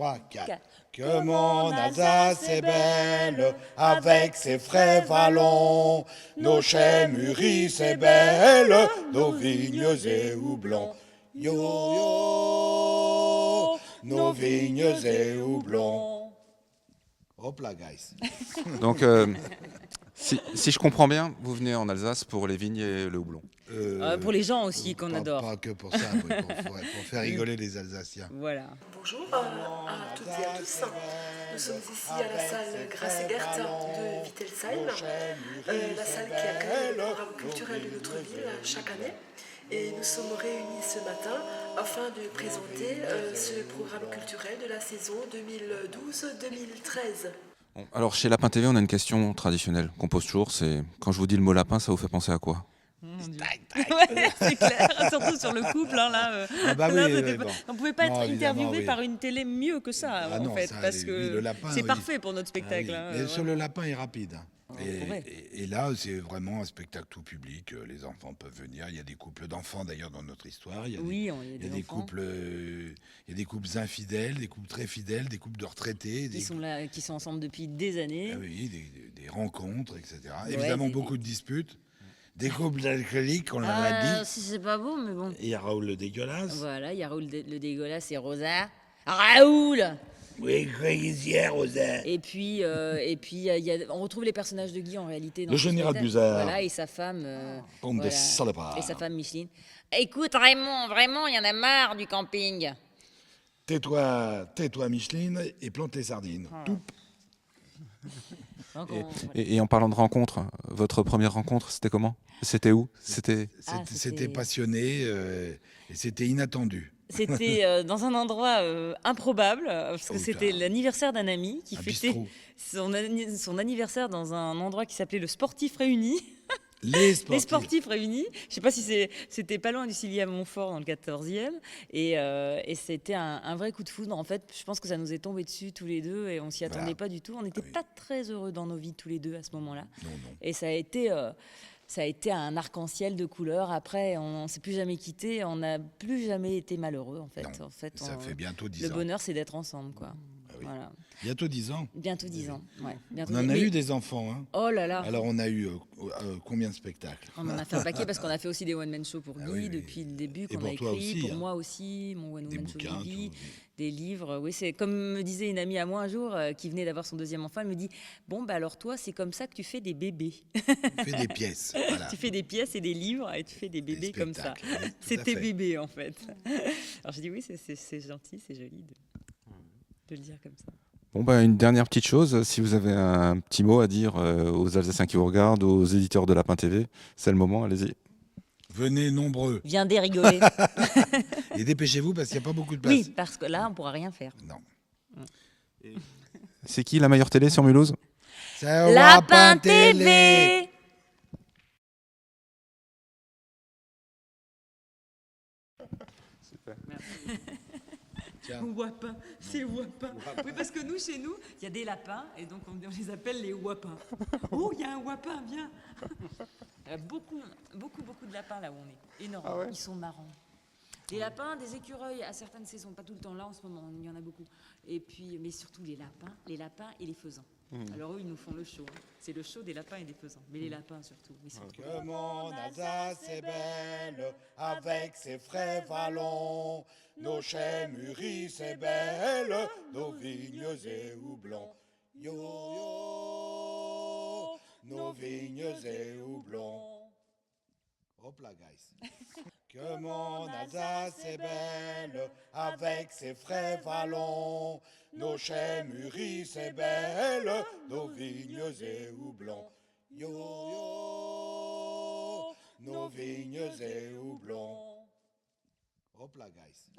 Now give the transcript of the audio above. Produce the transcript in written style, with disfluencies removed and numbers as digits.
3, 4. Quatre. Que mon Alsace est belle, avec ses frais vallons, nos chais mûrissent et belles, nos vignes et houblons. Yo yo, nos vignes et houblons. Hop là, guys. Donc, si je comprends bien, vous venez en Alsace pour les vignes et le houblon. Pour les gens aussi qu'on adore. Pas que pour ça, oui, pour faire rigoler les Alsaciens. Voilà. Bonjour à toutes et à tous. Nous sommes ici à la salle Grasegert de Wittelsheim, la salle qui accueille le programme culturel de notre ville chaque année. Et nous sommes réunis ce matin afin de présenter ce programme culturel de la saison 2012-2013. Bon, alors, chez Lapin TV, on a une question traditionnelle qu'on pose toujours, c'est quand je vous dis le mot lapin, ça vous fait penser à quoi? Ouais, c'est clair, surtout sur le couple. Hein, là, Ah bah là, oui, c'était oui, pas- bon. On ne pouvait pas Non, être évidemment, interviewé oui. par une télé mieux que ça, Ah en non, fait, ça, parce oui, que le lapin, c'est oui. parfait pour notre Ah spectacle. oui. Hein, Et sur voilà. le lapin est rapide. Ouais. Et là, c'est vraiment un spectacle tout public. Les enfants peuvent venir. Il y a des couples d'enfants d'ailleurs dans notre histoire. Il y a Oui, des, il y a des enfants couples, il y a des couples infidèles, des couples très fidèles, des couples de retraités, qui sont là, qui sont ensemble depuis des années. ah oui, des rencontres, etc. Ouais, Évidemment, des- beaucoup de disputes, des couples alcooliques, on l'a Ah, dit. si c'est pas beau, mais bon. Et il y a Raoul le dégueulasse. Voilà, il y a Raoul le dégueulasse et Rosa. Raoul. Oui, hier, Rosa. Et puis, on retrouve les personnages de Guy en réalité. Dans Le ce général spectacle. Buzard. Voilà, et sa femme. Bande de voilà. salopards. Et sa femme Micheline. Écoute, Raymond, vraiment, il y en a marre du camping. Tais-toi, Micheline, et plante les sardines. Tout. Donc, Et en parlant de rencontres, votre première rencontre, c'était comment? C'était où? C'était C'était passionné et c'était inattendu. C'était dans un endroit improbable, parce que Oh, c'était putain. l'anniversaire d'un ami qui Un fêtait bistrot. son anniversaire dans un endroit qui s'appelait le Sportif Réuni. Les sportifs. Les Sportifs Réunis. Je ne sais pas si c'était pas loin du Silly à Montfort dans le 14e. Et c'était un vrai coup de foudre. En fait, je pense que ça nous est tombé dessus tous les deux et on s'y attendait Voilà. pas du tout. On n'était Ah oui. pas très heureux dans nos vies tous les deux à ce moment-là. Non, non. Et ça a été un arc-en-ciel de couleurs. Après, on ne s'est plus jamais quittés. On n'a plus jamais été malheureux, en fait. Non. En fait, Ça fait bientôt 10 le ans. bonheur, c'est d'être ensemble, quoi. Ah oui. Voilà. Bientôt 10 ans. Bientôt 10 ans. Ouais, bientôt On en 10 a Mais- eu des enfants. Hein. Oh là là. Alors, on a eu combien de spectacles? On en a fait un paquet parce qu'on a fait aussi des one-man shows pour Guy Ah oui, oui. depuis le début, Et qu'on pour a toi écrit, aussi, pour hein. moi aussi, mon Des one-man show bouquins, de Guy, tout. des livres. Oui, c'est comme me disait une amie à moi un jour qui venait d'avoir son deuxième enfant, elle me dit bon, bah alors toi, c'est comme ça que tu fais des bébés. On fait des pièces. Voilà. Tu fais des pièces et des livres et tu fais des bébés comme ça. spectacles, oui, tout C'est à tes fait. bébés en fait. Alors j'ai dit oui, c'est gentil, c'est joli de le dire comme ça. Bon, bah, une dernière petite chose, si vous avez un petit mot à dire aux Alsaciens qui vous regardent, aux éditeurs de Lapin TV, c'est le moment, allez-y. Venez nombreux. Viendez rigoler. Et dépêchez-vous parce qu'il n'y a pas beaucoup de place. Oui, parce que là, on pourra rien faire. Non. C'est qui la meilleure télé sur Mulhouse? C'est Lapin TV. Tiens. Wapin, c'est Wapin. Oui, parce que nous, chez nous, il y a des lapins et donc on les appelle les Wapins. Oh, il y a un Wapin, viens. Il y a beaucoup de lapins là où on est. Énorme. Ils sont marrants. Des lapins, des écureuils à certaines saisons, pas tout le temps là en ce moment, il y en a beaucoup. Et puis, mais surtout les lapins et les faisans. Alors eux, ils nous font le show. Hein. C'est le show des lapins et des faisans. Mais les lapins surtout. Mais surtout. Que mon Alsace est belle, avec ses frais vallons, nos chais mûrissent et belles, nos vignes et houblons. Yo yo, nos vignes et houblons. Hop là, guys. Que mon Alsace est belle, avec ses frais vallons, nos chais mûrissent et belles, nos vignes et houblons. Yo yo, nos vignes et houblons. Hop là, guys.